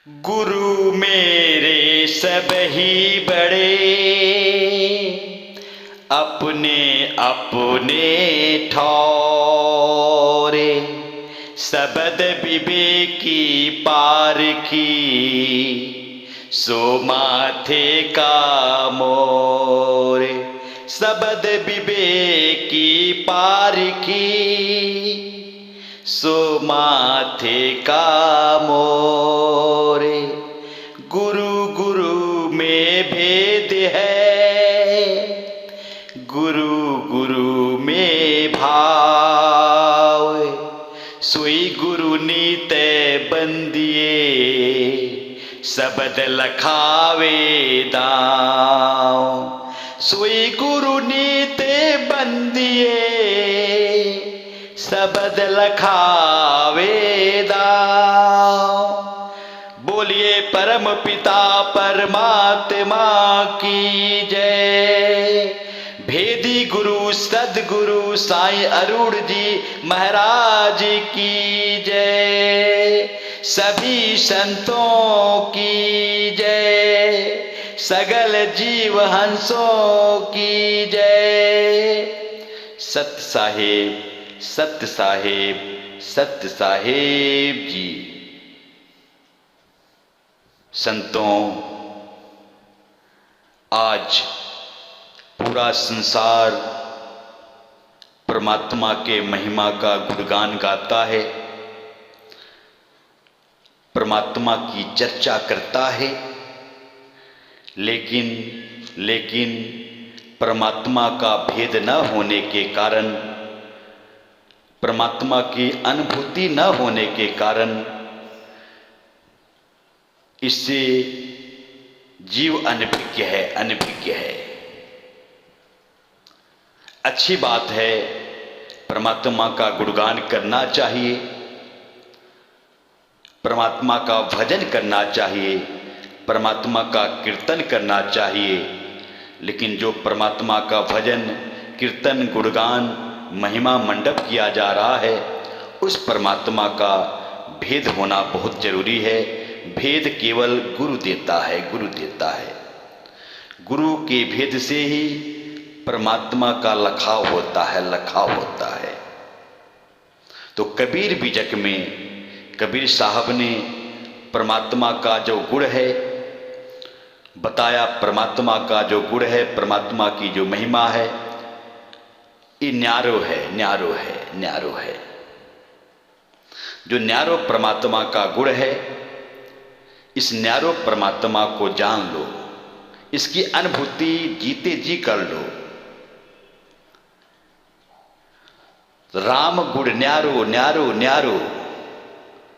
गुरु मेरे सब ही बड़े, अपने अपने ठौरे। सबद विवेकी पारखी, सो माथे का मोरे। सबद विवेकी पारखी, सो माथे का मोरे। गुरु गुरु में भेद है, गुरु गुरु में भाव। सोई गुरु नीते बंदिए, सबद लखावे दाव। सोई गुरु नीते बंदिए, सबद लखावे दाव। बोलिए परम पिता परमात्मा की जय। भेदी गुरु सदगुरु साईं अरुण जी महाराज की जय। सभी संतों की जय, सगल जीव हंसों की जय। सत्य साहेब, सत्य साहेब, सत्य साहेब जी। संतों, आज पूरा संसार परमात्मा के महिमा का गुणगान गाता है, परमात्मा की चर्चा करता है, लेकिन परमात्मा का भेद न होने के कारण, परमात्मा की अनुभूति न होने के कारण इससे जीव अनभिज्ञ है, अनभिज्ञ है। अच्छी बात है, परमात्मा का गुणगान करना चाहिए, परमात्मा का भजन करना चाहिए, परमात्मा का कीर्तन करना चाहिए। लेकिन जो परमात्मा का भजन, कीर्तन, गुणगान, महिमा मंडप किया जा रहा है, उस परमात्मा का भेद होना बहुत जरूरी है। भेद केवल गुरु देता है, गुरु देता है। गुरु के भेद से ही परमात्मा का लखाव होता है, लखाव होता है। तो कबीर बीजक में कबीर साहब ने परमात्मा का जो गुण है बताया, परमात्मा का जो गुण है, परमात्मा की जो महिमा है, ये न्यारो है, न्यारो है, न्यारो है। जो न्यारो परमात्मा का गुण है, इस न्यारो परमात्मा को जान लो, इसकी अनुभूति जीते जी कर लो। राम गुण न्यारो न्यारो न्यारो,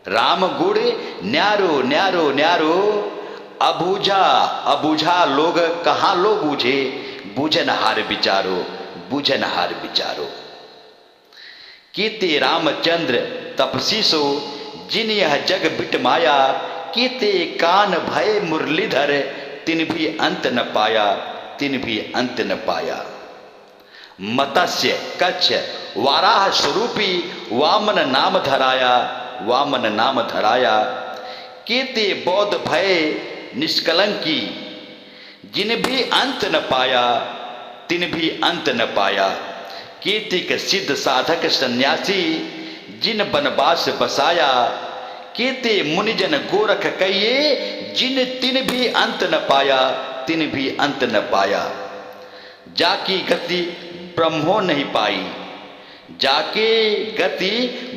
राम गुण न्यारो न्यारो न्यारो। अबूझा अबूझा लोग कहाँ लो बूझे, बूझनहार विचारो, बूझनहार विचारो। कीते रामचंद्र तपसी सो, जिन यह जग बिट माया। कीते कान भय मुरलीधर, तिन भी अंत न पाया, तिन भी अंत न पाया। मत्स्य कच्छ वाराह स्वरूपी, वामन नाम धराया, वामन नाम धराया। कीते बौद्ध भय निष्कलंकी, जिन भी अंत न पाया, तिन भी अंत न पाया। कीतिक सिद्ध साधक सन्यासी, जिन बनवास बसाया। कीते मुनिजन गोरख कहिए, जिन तिन भी अंत न पाया, तिन भी अंत न पाया। जाकी गति ब्रह्मो नहीं पाई, जाके गति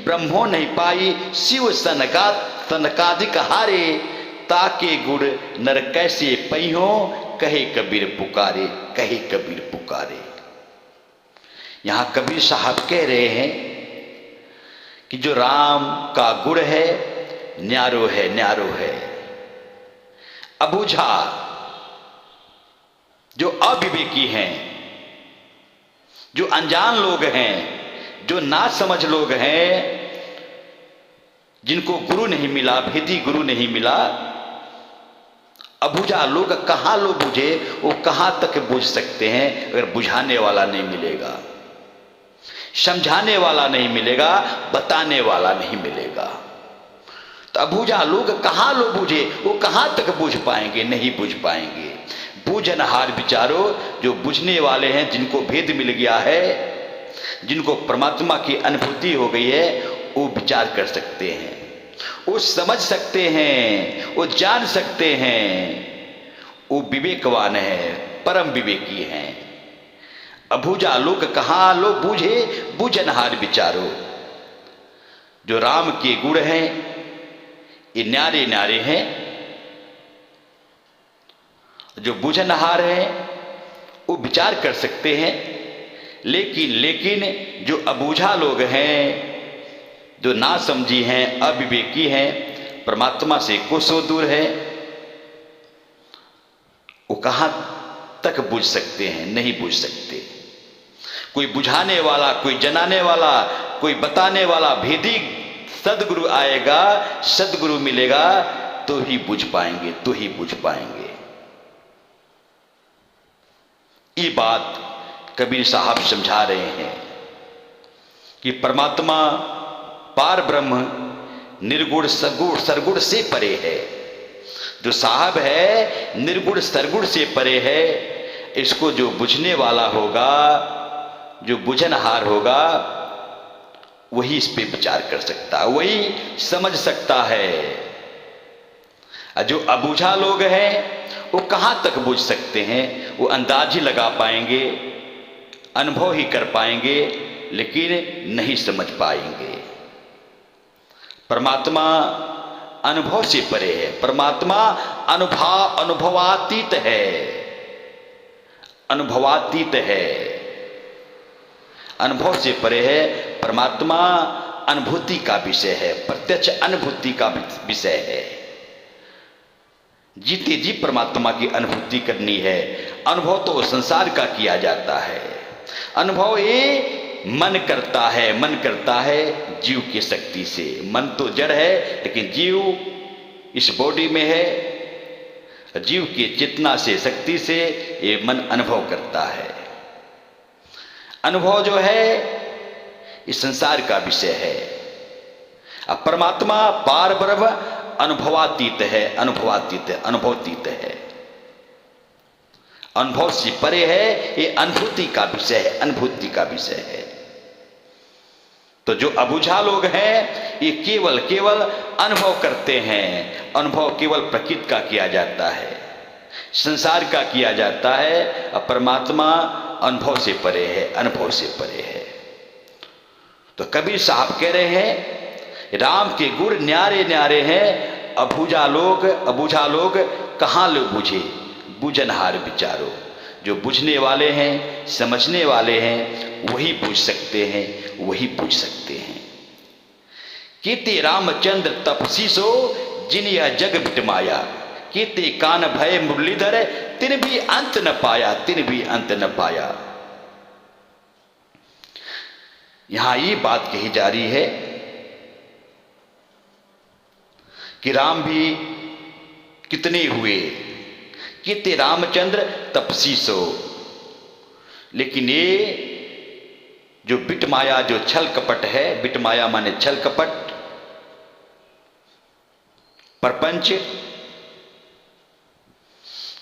ब्रह्मो नहीं पाई। शिव सनकादिक हारे, ताके गुण नर कैसे पैहो। कहे कबीर पुकारे, कहे कबीर पुकारे। यहां कबीर साहब कह रहे हैं कि जो राम का गुण है, न्यारो है, न्यारो है। अबूझा, जो अविवेकी हैं, जो अनजान लोग हैं, जो ना समझ लोग हैं, जिनको गुरु नहीं मिला, भेदी गुरु नहीं मिला, अबूझा लोग कहाँ लो बुझे, वो कहाँ तक बुझ सकते हैं अगर बुझाने वाला नहीं मिलेगा, समझाने वाला नहीं मिलेगा, बताने वाला नहीं मिलेगा। तो अबूझा लोग कहाँ लो बूझे, वो कहाँ तक बूझ पाएंगे, नहीं बूझ पाएंगे। बूझनहार विचारो, जो बुझने वाले हैं, जिनको भेद मिल गया है, जिनको परमात्मा की अनुभूति हो गई है, वो विचार कर सकते हैं, वो समझ सकते हैं, वो जान सकते हैं, वो विवेकवान है, परम विवेकी हैं। अबूझा लोग कहाँ लो बूझे, बूझनहार विचारो। जो राम के गुण हैं ये न्यारे न्यारे हैं, जो बुझनहार हैं वो विचार कर सकते हैं, लेकिन जो अबूझा लोग हैं, जो ना समझी हैं, अविवेकी हैं, परमात्मा से कोसों दूर है, वो कहां तक बुझ सकते हैं, नहीं बुझ सकते। कोई बुझाने वाला, कोई जनाने वाला, कोई बताने वाला भेदी सदगुरु आएगा, सदगुरु मिलेगा तो ही बुझ पाएंगे, तो ही बुझ पाएंगे। ये बात कबीर साहब समझा रहे हैं कि परमात्मा पार ब्रह्म निर्गुण सरगुण से परे है। जो साहब है निर्गुण सरगुण से परे है। इसको जो बुझने वाला होगा, जो बुझनहार होगा, वही इस पे विचार कर सकता है, वही समझ सकता है। जो अबूझा लोग हैं वो कहां तक बुझ सकते हैं, वो अंदाज ही लगा पाएंगे, अनुभव ही कर पाएंगे, लेकिन नहीं समझ पाएंगे। परमात्मा अनुभव से परे है, परमात्मा अनुभवातीत है, अनुभवातीत है, अनुभव से परे है। परमात्मा अनुभूति का विषय है, प्रत्यक्ष अनुभूति का विषय है। जीते जी परमात्मा की अनुभूति करनी है। अनुभव तो संसार का किया जाता है, अनुभव ये मन करता है, मन करता है जीव की शक्ति से। मन तो जड़ है, लेकिन जीव इस बॉडी में है, जीव की चेतना से, शक्ति से ये मन अनुभव करता है। अनुभव जो है इस संसार का विषय है। अब परमात्मा पार ब्रह्म अनुभवातीत है, अनुभवातीत है, अनुभवतीत है, अनुभव से परे है। ये अनुभूति का विषय है, अनुभूति का विषय है। तो जो अबूझा लोग हैं ये केवल अनुभव करते हैं। अनुभव केवल प्रकृति का किया जाता है, संसार का किया जाता है। और परमात्मा अनुभव से परे है, अनुभव से परे है। तो कबीर साहब कह रहे हैं राम के गुण न्यारे न्यारे हैं। अबूझा लोग कहाँ लो बूझे, बुझनहार विचारो। जो बुझने वाले हैं, समझने वाले हैं, वही बुझ सकते हैं, वही बुझ सकते हैं। कीते रामचंद्र तपसी सो जिन यह जग बिटमाया, कीते कान भय मुरलीधर तिन भी अंत न पाया, तिन भी अंत न पाया। यहां ये बात कही जा रही है कि राम भी कितने हुए, कितने रामचंद्र तपसी सो, लेकिन ये जो बिटमाया, जो छल कपट है, बिटमाया माने छल कपट, प्रपंच,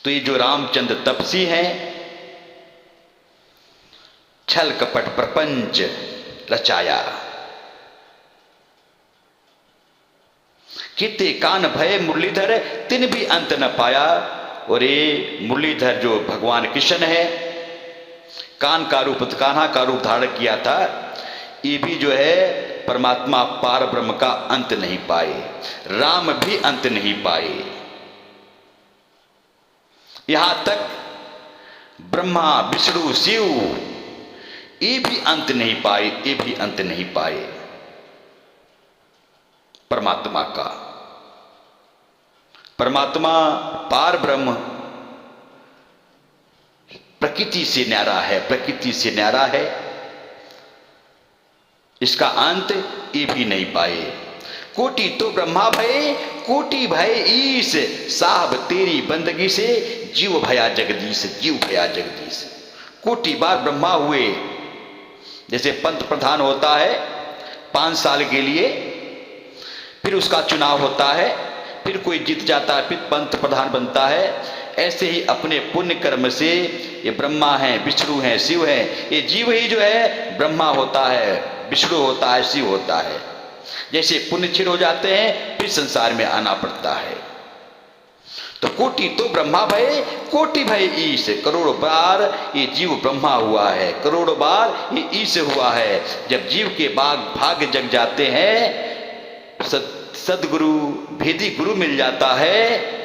तो ये जो रामचंद्र तपसी हैं, छल कपट प्रपंच रचाया। किते कान भय मुरलीधर तिन भी अंत न पाया। और ये मुरलीधर जो भगवान कृष्ण है, कान का रूप, कान्हा का रूप धारण किया था, ये भी जो है परमात्मा पार ब्रह्म का अंत नहीं पाए, राम भी अंत नहीं पाए। यहां तक ब्रह्मा विष्णु शिव ये भी अंत नहीं पाए, ये भी अंत नहीं पाए परमात्मा का। परमात्मा पार ब्रह्म प्रकृति से न्यारा है, प्रकृति से न्यारा है। इसका अंत ये भी नहीं पाए। कोटि तो ब्रह्मा भय, कोटि भय ईश, साहब तेरी बंदगी से जीव भया जगदीश, जीव भया जगदीश। कोटि बार ब्रह्मा हुए। जैसे पंत प्रधान होता है 5 साल के लिए, फिर उसका चुनाव होता है, फिर कोई जीत जाता है, फिर पंत प्रधान बनता है। ऐसे ही अपने पुण्य कर्म से ये ब्रह्मा हैं, विष्णु हैं, शिव हैं, ये जीव ही जो है ब्रह्मा होता है, विष्णु होता है, शिव होता है। जैसे पुण्य क्षीण हो जाते हैं फिर संसार में आना पड़ता है। तो कोटि तो ब्रह्मा भय, कोटि भय ईश, करोड़ों बार ये जीव ब्रह्मा हुआ है, करोड़ों बार ये ईश हुआ है। जब जीव के भाग्य जग जाते हैं, सदगुरु भेदी गुरु मिल जाता है,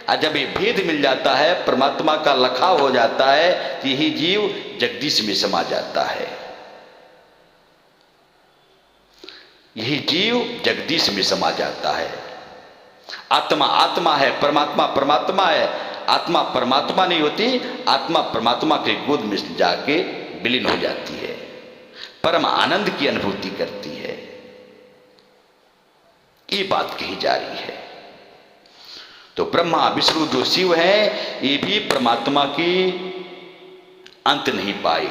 और जब ये भेद मिल जाता है, परमात्मा का लखाव हो जाता है, तो यही जीव जगदीश में समा जाता है। यही जीव जगदीश में समा जाता है। आत्मा आत्मा है, परमात्मा परमात्मा है। आत्मा परमात्मा नहीं होती, आत्मा परमात्मा के गोद में जाके विलीन हो जाती है, परम आनंद की अनुभूति करती है। ये बात कही जा रही है। तो ब्रह्मा विष्णु जो शिव है, ये भी परमात्मा की अंत नहीं पाए।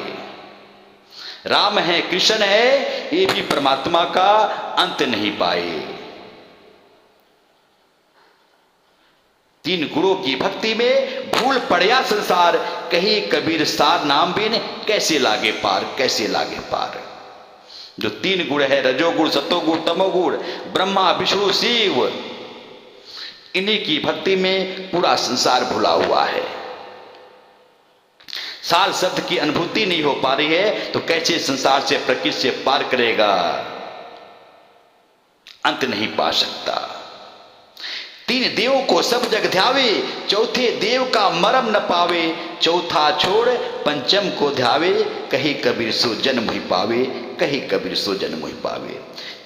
राम है, कृष्ण है, ये भी परमात्मा का अंत नहीं पाए। तीन गुरुओं की भक्ति में भूल पड़या संसार, कही कबीर सार नाम बिन कैसे लागे पार, कैसे लागे पार। जो तीन गुण है, रजोगुण, सतोगुण, तमोगुण, ब्रह्मा विष्णु शिव, इन्हीं की भक्ति में पूरा संसार भुला हुआ है। सार शब्द की अनुभूति नहीं हो पा रही है, तो कैसे संसार से, प्रकृति से पार करेगा? अंत नहीं पा सकता। तीन देवों को सब जग ध्यावे, चौथे देव का मरम न पावे। चौथा छोड़ पंचम को ध्यावे, कहीं कबीर सो जन्म ही पावे, कहीं कबीर सो जन्म ही पावे।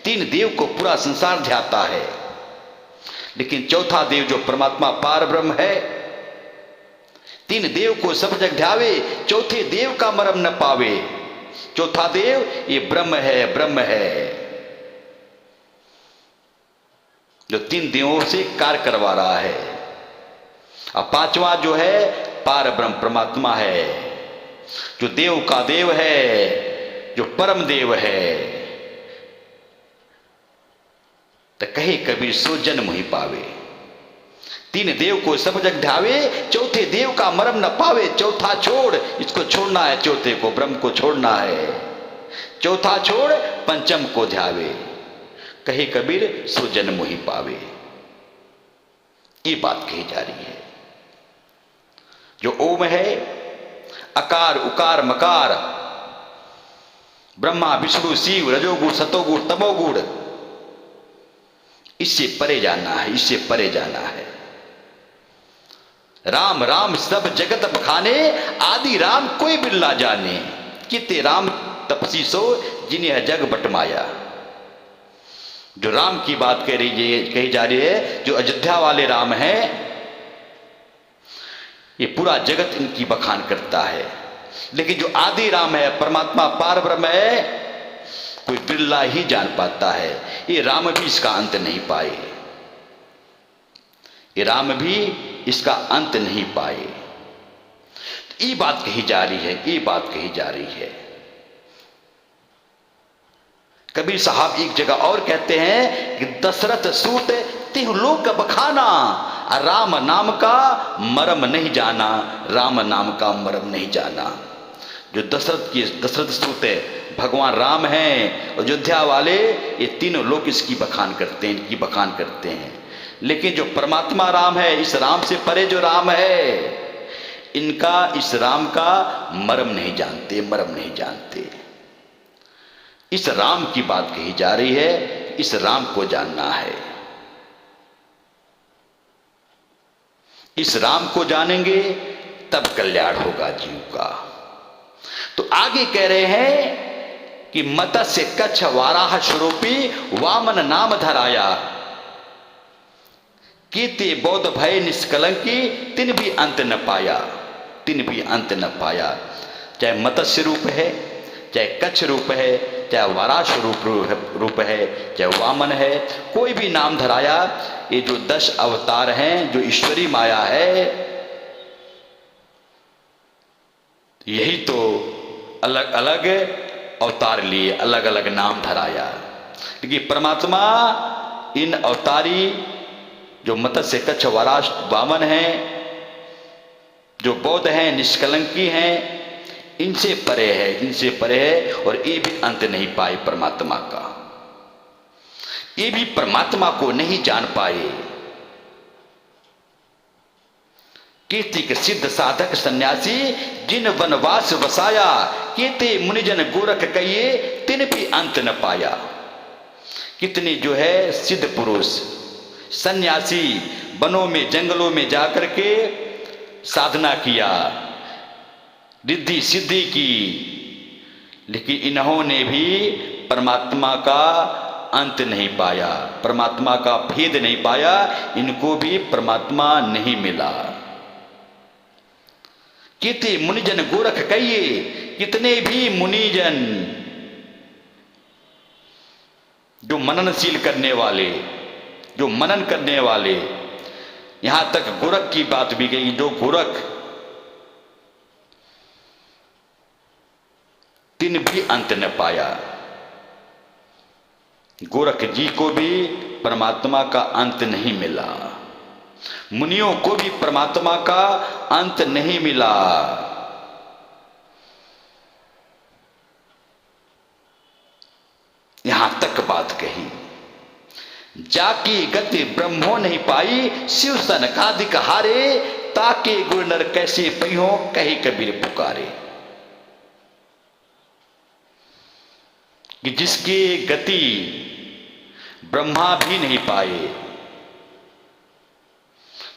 तीन देव को पूरा संसार ध्याता है, लेकिन चौथा देव जो परमात्मा पार ब्रह्म है, तीन देव को सब जग ध्यावे, चौथे देव का मरम न पावे। चौथा देव ये ब्रह्म है, ब्रह्म है, जो तीन देवों से कार्य करवा रहा है। अब पांचवा जो है पार ब्रह्म परमात्मा है, जो देव का देव है, जो परम देव है। तो कहे कबीर सो जन्म ही पावे। तीन देव को सब जग ध्यावे, चौथे देव का मरम न पावे। चौथा छोड़, इसको छोड़ना है, चौथे को ब्रह्म को छोड़ना है। चौथा छोड़ पंचम को ध्यावे, कहे कबीर सो जन्म ही पावे। ये बात कही जा रही है। जो ओम है, अकार उकार मकार, ब्रह्मा विष्णु शिव, रजोगुण सतोगुण तमोगुण, इससे परे जाना है, इससे परे जाना है। राम राम सब जगत बखाने, आदि राम कोई बिरला जाने। किते राम तपसी सो, जिन्हें जग बटमाया। जो राम की बात कही जा रही है, जो अयोध्या वाले राम हैं, ये पूरा जगत इनकी बखान करता है। लेकिन जो आदि राम है, परमात्मा पार ब्रह्म है, कोई बिरला ही जान पाता है। ये राम भी इसका अंत नहीं पाए, ये राम भी इसका अंत नहीं पाए। ये बात कही जा रही है, ये बात कही जा रही है। कबीर साहब एक जगह और कहते हैं कि दशरथ सूत तिहु लोक बखाना, राम नाम का मरम नहीं जाना, राम नाम का मरम नहीं जाना। जो दशरथ सूत है, भगवान राम हैं, अयोध्या वाले, ये तीनों लोग इसकी बखान करते हैं, इनकी बखान करते हैं। लेकिन जो परमात्मा राम है, इस राम से परे जो राम है, इनका इस राम का मरम नहीं जानते, मरम नहीं जानते। इस राम की बात कही जा रही है, इस राम को जानना है। इस राम को जानेंगे तब कल्याण होगा जीव का। तो आगे कह रहे हैं कि मत्स्य कच्छ वाराह स्वरूपी वामन नाम धराया, कीते बौद्ध भय निष्कलंकी, तिन भी अंत न पाया, तिन भी अंत न पाया। चाहे मत्स्य रूप है, चाहे कच्छ रूप है, चाहे वाराह रूप है, चाहे वामन है, कोई भी नाम धराया। ये जो 10 अवतार हैं, जो ईश्वरी माया है, यही तो अलग अलग अवतार लिए, अलग अलग नाम धराया। क्योंकि परमात्मा इन अवतारी जो मत्स्य कच्छ वाराश वामन हैं, जो बौद्ध हैं, निष्कलंकी हैं, इनसे परे है, इनसे परे है। और ये भी अंत नहीं पाए परमात्मा का, ये भी परमात्मा को नहीं जान पाए। कीर्तिक सिद्ध साधक सन्यासी जिन वनवास वसाया, कीते मुनिजन गोरख कहिए तिन भी अंत न पाया। कितने जो है सिद्ध पुरुष सन्यासी वनों में जंगलों में जाकर के साधना किया, रिद्धि सिद्धि की, लेकिन इन्होंने भी परमात्मा का अंत नहीं पाया, परमात्मा का भेद नहीं पाया, इनको भी परमात्मा नहीं मिला। कितने मुनिजन गोरख कहिए, कितने भी मुनिजन जो मननशील करने वाले, जो मनन करने वाले, यहां तक गोरख की बात भी गई, जो गोरख तिन भी अंत न पाया। गोरख जी को भी परमात्मा का अंत नहीं मिला, मुनियों को भी परमात्मा का अंत नहीं मिला। यहां तक बात कही, जाकी गति ब्रह्मो नहीं पाई, शिव सनकादिक हारे, ताके गुर नर कैसे पहियो, कहे कबीर पुकारे। कि जिसकी गति ब्रह्मा भी नहीं पाए,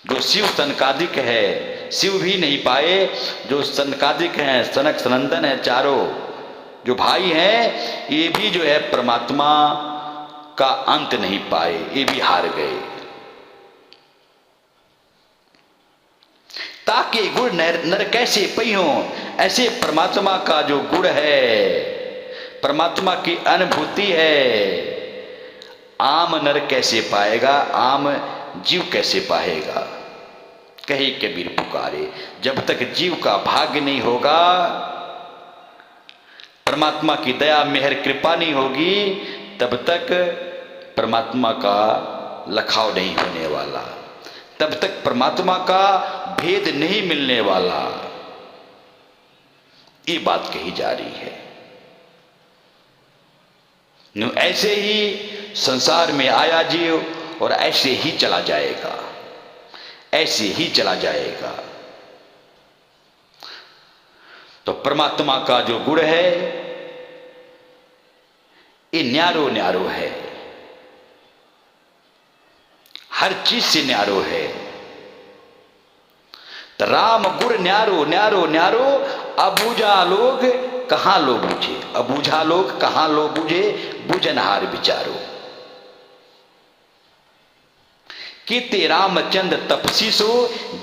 जो शिव सनकादिक है, शिव भी नहीं पाए, जो सनकादिक हैं, सनक सनंदन है, चारों जो भाई हैं, ये भी जो है परमात्मा का अंत नहीं पाए, ये भी हार गए। ताके गुण नर कैसे पहियो, ऐसे परमात्मा का जो गुण है, परमात्मा की अनुभूति है, आम नर कैसे पाएगा, आम जीव कैसे पाएगा। कहे कबीर पुकारे, जब तक जीव का भाग्य नहीं होगा, परमात्मा की दया मेहर कृपा नहीं होगी, तब तक परमात्मा का लखाव नहीं होने वाला, तब तक परमात्मा का भेद नहीं मिलने वाला। ये बात कही जा रही है। ऐसे ही संसार में आया जीव और ऐसे ही चला जाएगा, ऐसे ही चला जाएगा। तो परमात्मा का जो गुण है, ये न्यारो न्यारो है, हर चीज से न्यारो है। तो राम गुण न्यारो न्यारो न्यारो, अबूझा लोग कहां लो बूझे, अबूझा लोग कहां लो बूझे, बुझनहार विचारो। कीते रामचंद्र तपसी सो,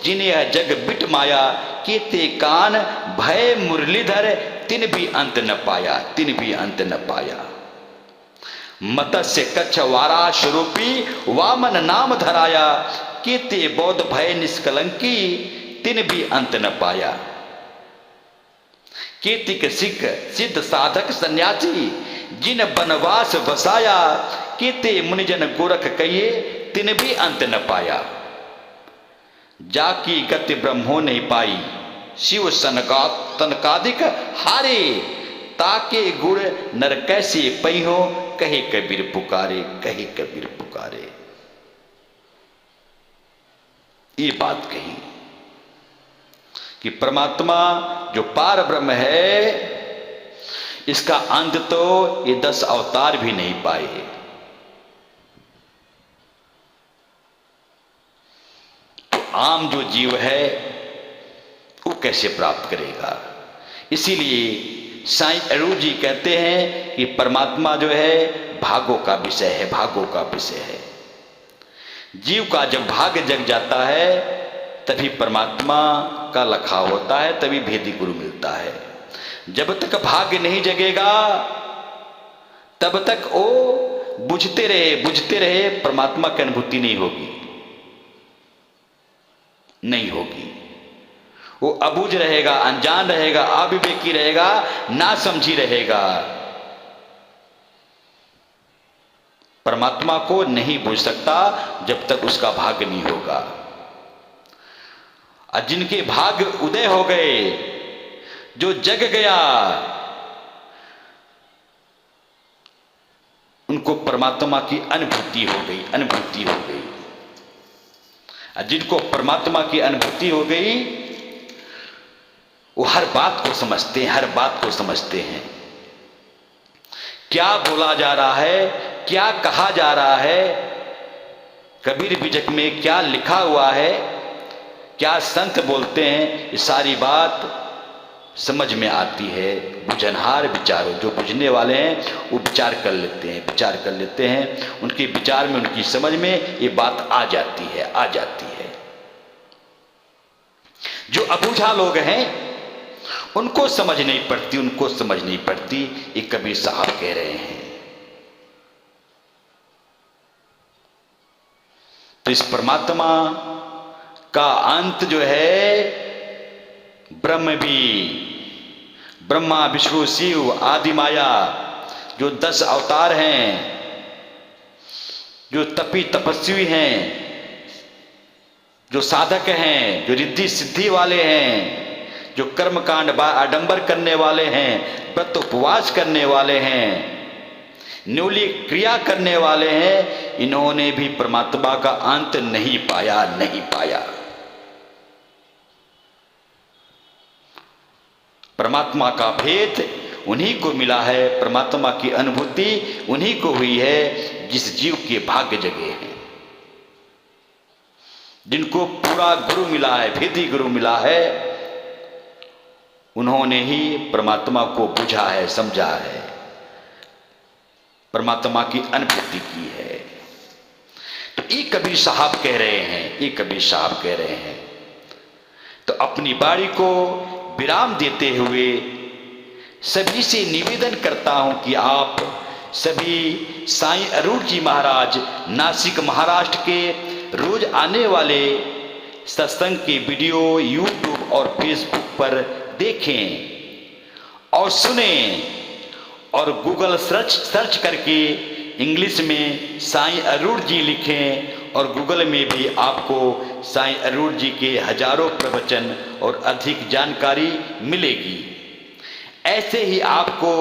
जिन्हें जग बिट माया, कीते कान भय मुरलीधर, तिन भी अंत न पाया, तिन भी अंत न पाया। मत्स्य कच्छ वाराश रूपी, वामन नाम धराया, कीते बौद्ध भय निष्कलंकी, तिन भी अंत न पाया। कीर्तिक सिद्ध साधक सन्यासी, जिन बनवास बसाया, कीते मुनिजन गोरख कहिए, तिन भी अंत न पाया। जाकी गति ब्रह्मो नहीं पाई, शिव सनकादिक हारे, ताके गुण नर कैसे पहियो, कहे कबीर पुकारे, कहे कबीर पुकारे। ये बात कही कि परमात्मा जो पार ब्रह्म है, इसका अंत तो ये 10 अवतार भी नहीं पाए। तो आम जो जीव है वो कैसे प्राप्त करेगा। इसीलिए साईं अरूज जी कहते हैं कि परमात्मा जो है भागों का विषय है, भागों का विषय है। जीव का जब भाग्य जग जाता है तभी परमात्मा का लखाव होता है, तभी भेदी गुरु मिलता है। जब तक भाग्य नहीं जगेगा तब तक वो बुझते रहे, परमात्मा की अनुभूति नहीं होगी, नहीं होगी। वो अबूझ रहेगा, अनजान रहेगा, अविवेकी रहेगा, ना समझी रहेगा। परमात्मा को नहीं बुझ सकता जब तक उसका भाग्य नहीं होगा। और जिनके भाग्य उदय हो गए, जो जग गया, उनको परमात्मा की अनुभूति हो गई, अनुभूति हो गई। और जिनको परमात्मा की अनुभूति हो गई, वो हर बात को समझते हैं, हर बात को समझते हैं। क्या बोला जा रहा है, क्या कहा जा रहा है, कबीर बीजक में क्या लिखा हुआ है, क्या संत बोलते हैं, ये सारी बात समझ में आती है। बुझनहार विचारो, जो बुझने वाले हैं वो विचार कर लेते हैं, विचार कर लेते हैं, उनके विचार में, उनकी समझ में ये बात आ जाती है, आ जाती है। जो अबूझा लोग हैं उनको समझ नहीं पड़ती, उनको समझ नहीं पड़ती। ये कबीर साहब कह रहे हैं। तो इस परमात्मा का अंत जो है, ब्रह्म भी, ब्रह्मा विष्णु शिव आदि माया, जो 10 अवतार हैं, जो तपी तपस्वी हैं, जो साधक हैं, जो रिद्धि सिद्धि वाले हैं, जो कर्मकांड आडंबर करने वाले हैं, व्रत उपवास करने वाले हैं, न्यूली क्रिया करने वाले हैं, इन्होंने भी परमात्मा का अंत नहीं पाया, नहीं पाया। परमात्मा का भेद उन्हीं को मिला है, परमात्मा की अनुभूति उन्हीं को हुई है जिस जीव के भाग्य जगे हैं, जिनको पूरा गुरु मिला है, भेदी गुरु मिला है, उन्होंने ही परमात्मा को बुझा है, समझा है, परमात्मा की अनुभूति की है। तो ये कबीर साहब कह रहे हैं, ये कबीर साहब कह रहे हैं। तो अपनी बाणी को विराम देते हुए सभी से निवेदन करता हूं कि आप सभी साईं अरूढ़ जी महाराज नासिक महाराष्ट्र के रोज आने वाले सत्संग के वीडियो यूट्यूब और फेसबुक पर देखें और सुनें, और गूगल सर्च करके इंग्लिश में साईं अरूढ़ जी लिखें, और गूगल में भी आपको साईं अरूढ़ जी के हजारों प्रवचन और अधिक जानकारी मिलेगी। ऐसे ही आपको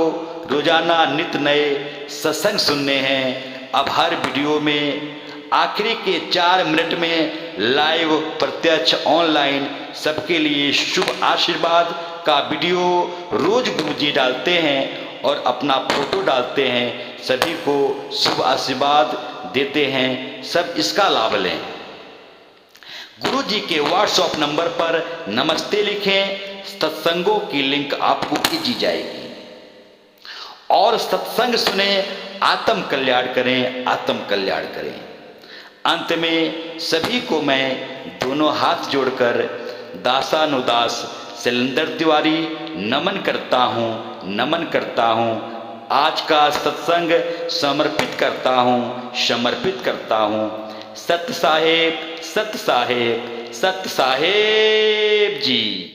रोजाना नित्य नए सत्संग सुनने हैं। अब हर वीडियो में आखिरी के 4 मिनट में लाइव प्रत्यक्ष ऑनलाइन सबके लिए शुभ आशीर्वाद का वीडियो रोज गुरुजी डालते हैं और अपना फोटो डालते हैं, सभी को शुभ आशीर्वाद देते हैं। सब इसका लाभ लें। गुरुजी के व्हाट्सएप नंबर पर नमस्ते लिखें, सत्संगों की लिंक आपको भेजी जाएगी, और सत्संग सुने, आत्म कल्याण करें, आत्म कल्याण करें। अंत में सभी को मैं दोनों हाथ जोड़कर दासानुदास शैलेंद्र तिवारी नमन करता हूँ, नमन करता हूँ। आज का सत्संग समर्पित करता हूँ, समर्पित करता हूँ। सत साहेब, सत साहेब, सत साहेब जी।